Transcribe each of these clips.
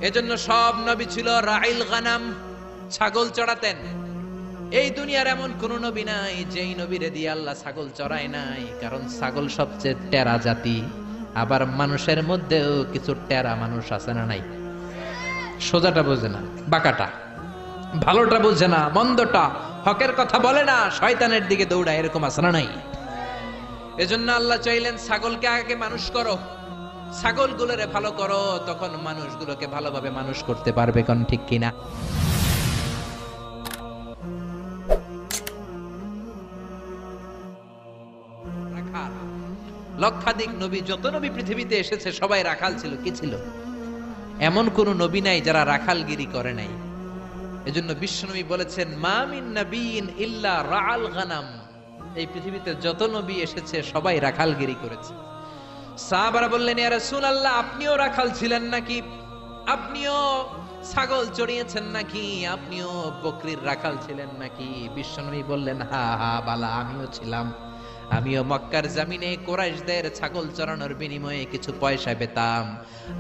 এজন্য সব নবী ছিল রাইল গানাম, ছাগল চড়াতেন। এই দুনিয়ার এমন কোন নবী নাই যেই নবীরে দিয়ে আল্লাহ ছাগল চড়ায় নাই, কারণ ছাগল সবচেয়ে টেরা জাতি। আবার মানুষের মধ্যেও কিছু টেরা মানুষ আছে না নাই? সোজাটা বোঝে না, বাঁকাটা, ভালোটা বোঝে না, মন্দটা, হকের কথা বলে না, শয়তানের দিকে দৌড়ায়, এরকম আছে না নাই? এজন্য আল্লাহ চাইলেন ছাগলকে আগে মানুষ করো, ছাগলগুলোরে ভালো করো, তখন মানুষগুলোকে ভালোভাবে মানুষ করতে পারবে। কোন ঠিক কিনা? লক্ষাধিক নবী, যত নবী পৃথিবীতে এসেছে সবাই রাখাল ছিল। কি ছিল? এমন কোন নবী নাই যারা রাখালগিরি করে নাই। এজন্য বিশ্বনবী বলেছেন, মা মিন নাবিয়িন ইল্লা রাআল গানাম। এই পৃথিবীতে যত নবী এসেছে সবাই রাখালগিরি করেছে। সাহাবারা বললেন, ইয়া রাসূলুল্লাহ, আপনিও রাখাল ছিলেন নাকি? আপনিও ছাগল চড়িয়েছেন নাকি? আপনিও বকরির রাখাল ছিলেন নাকি? বিশ্বনবী বললেন, হা হা বালা, আমিও ছিলাম। আমিও মক্কার জমিনে কুরাইশদের ছাগল চড়ানোর বিনিময়ে কিছু পয়সা পেতাম,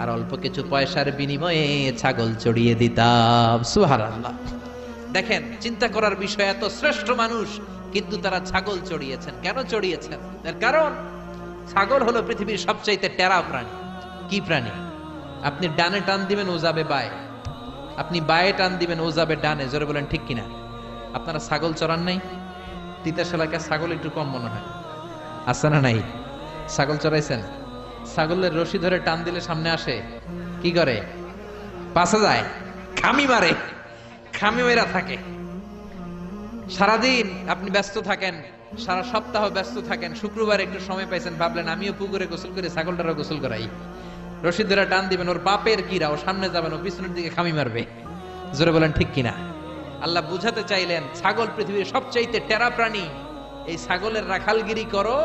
আর অল্প কিছু পয়সার বিনিময়ে ছাগল চড়িয়ে দিতাম। সুবহানাল্লাহ। দেখেন, চিন্তা করার বিষয়, এত শ্রেষ্ঠ মানুষ কিন্তু তারা ছাগল চড়িয়েছেন। কেন চড়িয়েছেন? এর কারণ ছাগল হলো পৃথিবীর সবচাইতে টেরা প্রাণী। কি প্রাণী? আপনি ডানে টান দিবেন ও যাবে বায়ে, আপনি বায়ে টান দিবেন ও যাবে ডানে। জোরে বলেন ঠিক কিনা? আপনারা ছাগল চড়ান নাই? তিতাস এলাকায় ছাগল একটু কম মনে হয়, আছে না নাই? ছাগল চড়াইছেন? ছাগলের রশি ধরে টান দিলে সামনে আসে, কি করে? পাশে যায়, খামি মারে, খামি মেরা থাকে। সারাদিন আপনি ব্যস্ত থাকেন, সারা সপ্তাহ ব্যস্ত থাকেন, শুক্রবার একটু সময় পাইছেন, ভাবলেন আমিও পুকুরে গোসল করে ছাগলটারও গোসল করাই। রশি ধরে টান দিবেন, ওর বাপের কিরা, ও সামনে যাবেন, ও পিছনের দিকে খামি মারবে। জোরে বলেন ঠিক কিনা? আল্লাহ বুঝাতে চাইলেন ছাগল পৃথিবীর সবচাইতে টেরা প্রাণী। এই ছাগলের রাখালগিরি করো,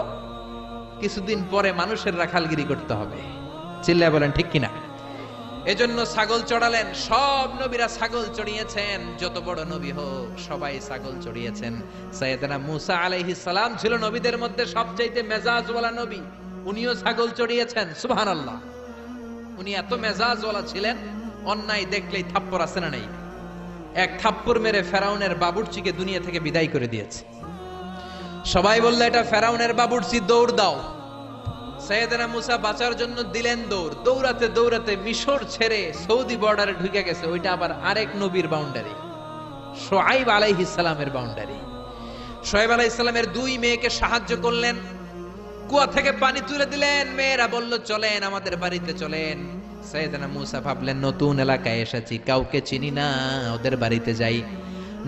কিছুদিন পরে মানুষের রাখালগিরি করতে হবে। চিল্লায় বলেন ঠিক কিনা? এজন্য ছাগল চড়ালেন। সব নবীরা ছাগল চড়িয়েছেন, যত বড় নবী হোক সবাই ছাগল চড়িয়েছেন। সাইয়েদনা মুসা আলাইহিস সালাম ছিল নবীদের মধ্যে সবচাইতে মেজাজওয়ালা নবী, উনিও ছাগল চড়িয়েছেন। সুবহানাল্লাহ। উনি এত মেজাজওয়ালা ছিলেন, অন্যায় দেখলেই থাপ্পড় আছে না নাই? এক থাপ্পড় মেরে ফেরাউনের বাবুর্চিকে দুনিয়া থেকে বিদায় করে দিয়েছে। সবাই বলল, এটা ফেরাউনের বাবুর্চি, দৌড় দাও। সাইয়েদনা মুসা বাঁচার জন্য দিলেন দৌড়। দৌড়াতে দৌড়াতে মিশর ছেড়ে সৌদি বর্ডারে ঢুকে গেছে। ওইটা আবার আরেক নবীর বাউন্ডারি, শুআয়ব আলাইহিস সালামের বাউন্ডারি। শুআয়ব আলাইহিস সালামের দুই মেয়েকে সাহায্য করলেন, কুয়া থেকে পানি তুলে দিলেন। মেয়েরা বলল, চলেন আমাদের বাড়িতে চলেন। সাইয়েদনা মুসা ভাবলেন, নতুন এলাকায় এসেছি, কাউকে চিনি না, ওদের বাড়িতে যাই।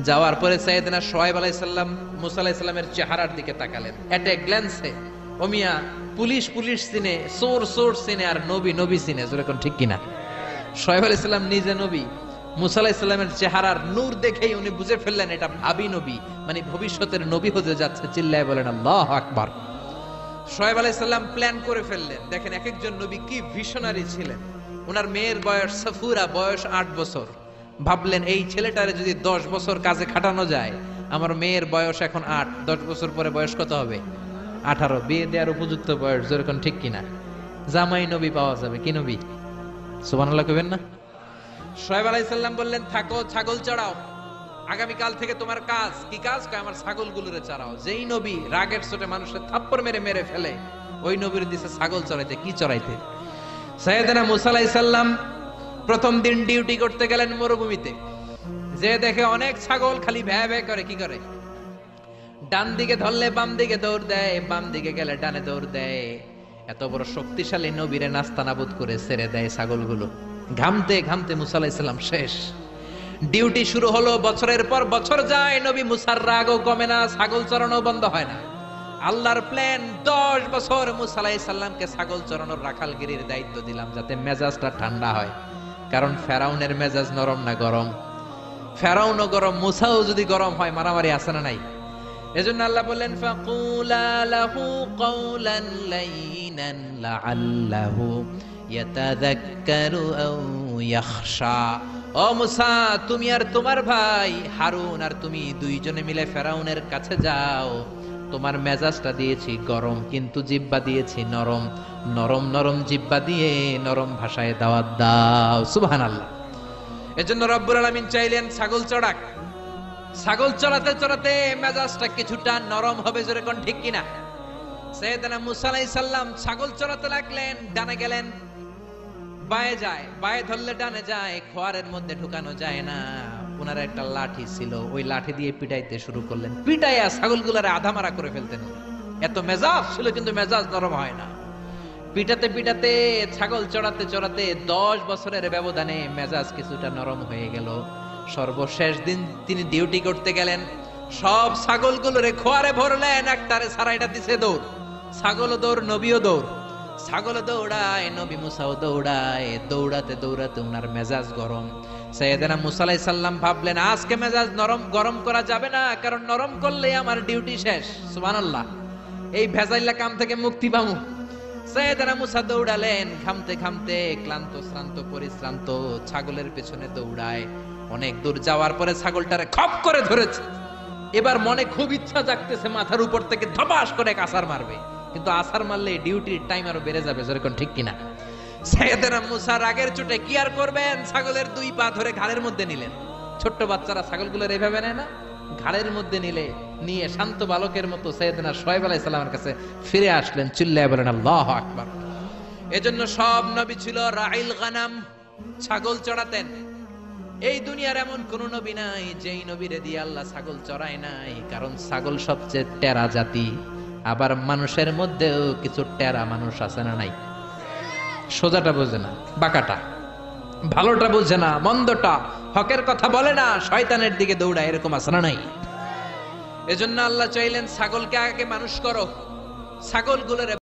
যাওয়ার পরে সাইয়েদনা শুআয়ব আলাইহিস সালাম মুসা আলাইহিস সালামের চেহারার দিকে তাকালেন। এট এ গ্ল্যান্সে ও মিয়া, পুলিশ পুলিশ চিনে, সোর সোর চিনে, আর নবী নবী চিনে। যেরকম ঠিক কিনা? শুআয়ব আলাইহিস সালাম নিজে নবী। মুসা আলাইহিস সালামের চেহারার নূর দেখেই উনি বুঝে ফেললেন এটা ভাবি নবী, মানে ভবিষ্যতের নবী হতে যাচ্ছে। চিল্লায় বলেন আল্লাহু আকবার। শুআয়ব আলাইহিস সালাম প্ল্যান করে ফেললেন। দেখেন এক একজন নবী কি ভিশনারি ছিলেন। ওনার মেয়ের বয়স সাফুরা, বয়স 8 বছর। ভাবলেন এই ছেলেটারে যদি 10 বছর কাজে খাটানো যায়, আমার মেয়ের বয়স এখন 8, 10 বছর পরে বয়স কত হবে? 18। বিয়ে দেওয়ার উপযুক্ত বয়স। যেরকম ঠিক কিনা? জামাই নবী পাওয়া যাবে। কি নবী? সুবহানাল্লাহ কইবেন না? শুআয়ব আলাইহিস সালাম বললেন, থাকো, ছাগল চড়াও। আগামীকাল থেকে তোমার কাজ কি? কাজ কয়, আমার ছাগলগুলোরে চড়াও। যেই নবী রাগের চোটে মানুষের থাপ্পড় মেরে মেরে ফেলে, ওই নবীর দিছে ছাগল চড়াইতে। কি চড়াইতে? সাইয়েদনা মুসা আলাইহিস সালাম প্রথম দিন ডিউটি করতে গেলেন মরুভূমিতে। যে দেখে অনেক ছাগল খালি ভ্যা ভ্যা করে। কি করে? ডান দিকে ধরলে বাম দিকে দৌড় দেয়, বাম দিকে গেলে ডানে দৌড় দেয়। এত বড় শক্তিশালী নবীরে নাস্তানাবুদ করে ছেড়ে দেয় ছাগলগুলো। ঘামতে ঘামতে মুসা আলাইহিস সালাম শেষ। ডিউটি শুরু হলো, বছরের পর বছর যায়, নবী মুসার রাগও কমে না, ছাগল চড়ানো বন্ধ হয় না। আল্লাহর প্ল্যান, 10 বছর মুসা আলাইহিস সালামকে ছাগল চড়ানোর রাখালগিরির দায়িত্ব দিলাম, যাতে মেজাজটা ঠান্ডা হয়। কারণ ফেরাউনের মেজাজ নরম না গরম? ফেরাউনও গরম, মুসাও যদি গরম হয়, মারামারি আছে না নাই? এজন্য আল্লাহ বললেন, ফাকুলা লাহু কাওলান লাইনান লাআল্লাহু ইয়াতাযাক্কারু আও ইয়াখশা। ও মুসা, তুমি আর তোমার ভাই হারুন আর তুমি দুইজনে মিলে ফেরাউনের কাছে যাও। তোমার মেজাজটা দিয়েছি গরম, কিন্তু জিহ্বা দিয়েছি নরম। নরম নরম জিহ্বা দিয়ে নরম ভাষায় দাওয়াত দাও। সুবহানাল্লাহ। এজন্য রব্বুল আলামিন চাইলেন ছাগল চড়াক। ছাগল চড়াতে চড়াতে মেজাজটা কিছুটা নরম হবে, জোরে কোন ঠিক কিনা? সাইয়েদনা মুসা আলাইহিস সালাম ছাগল চড়াতে লাগলেন, ডানে গেলেন, বায়ে যায়, বায়ে ধরলে ডানে যায়, খোয়ারের মধ্যে ঢুকানো যায় না। ওনার একটা লাঠি ছিল, ওই লাঠি দিয়ে পিটাইতে শুরু করলেন। পিটাইয়া ছাগলগুলারে আধামারা করে ফেলতেন। এত মেজাজ ছিল, কিন্তু মেজাজ নরম হয় না। পিটাতে পিটাতে, ছাগল চড়াতে চড়াতে 10 বছরের ব্যবধানে মেজাজ কিছুটা নরম হয়ে গেল। সর্বশেষ দিন তিনি ডিউটি করতে গেলেন, সব ছাগলগুলোরে খোয়ারে ভরলেন, একটারে সারাইটা দিছে দৌড়। ছাগলও দৌড়, নবীও দৌড়। ছাগল দৌড়ায়, নবী মুসাও দৌড়ায়। দৌড়াতে দৌড়াতে উনার মেজাজ গরম। সাইয়েদনা মুসা আলাইহিস সালাম ভাবলেন, আজকে মেজাজ গরম করা যাবে না, কারণ নরম করলে আমার ডিউটি শেষ। সুবহানাল্লাহ, এই ভেজাইলা কাম থেকে মুক্তি পাবো। সাইয়েদনা মুসা দৌড়ালেন, ঘামতে ঘামতে ক্লান্ত শ্রান্ত পরিশ্রান্ত, ছাগলের পেছনে দৌড়ায়। অনেক দূর যাওয়ার পরে ছাগলটারে খপ করে ধরেছে। এবার মনে খুব ইচ্ছা জাগতেছে মাথার উপর থেকে ধপাস করে আছাড় মারবে, কিন্তু আছাড় মারলে ডিউটির টাইম আরো বেড়ে যাবে, যেরকম ঠিক কিনা? সাইয়েদনা মুসা রাগের চোটে কি আর করবেন, ছাগলের 2 পা ধরে ঘাড়ের মধ্যে নিলেন। ছোট্ট বাচ্চারা ছাগলগুলোর এইভাবে নেয় না, ঘাড়ের মধ্যে নিয়ে শান্ত বালকের মতো সাইয়েদনা শুআয়ব আলাইহিস সালামের কাছে ফিরে আসলেন। চিল্লায়ে বলেন আল্লাহু আকবার। এজন্য সব নবী ছিল রাইল গানাম, ছাগল চড়াতেন। এই দুনিয়ার এমন কোন নবী নাই যেই নবীরে দিয়ে আল্লাহ ছাগল চড়ায় নাই, কারণ ছাগল সবচেয়ে টেরা জাতি। আবার মানুষের মধ্যেও কিছু টেরা মানুষ আছে না নাই? সোজাটা বোঝে না, বাঁকাটা, ভালোটা বোঝে না, মন্দটা, হকের কথা বলে না, শয়তানের দিকে দৌড়ায়, এরকম আছে না নাই? এজন্য আল্লাহ চাইলেন ছাগলকে আগে মানুষ করো। ছাগলগুলোর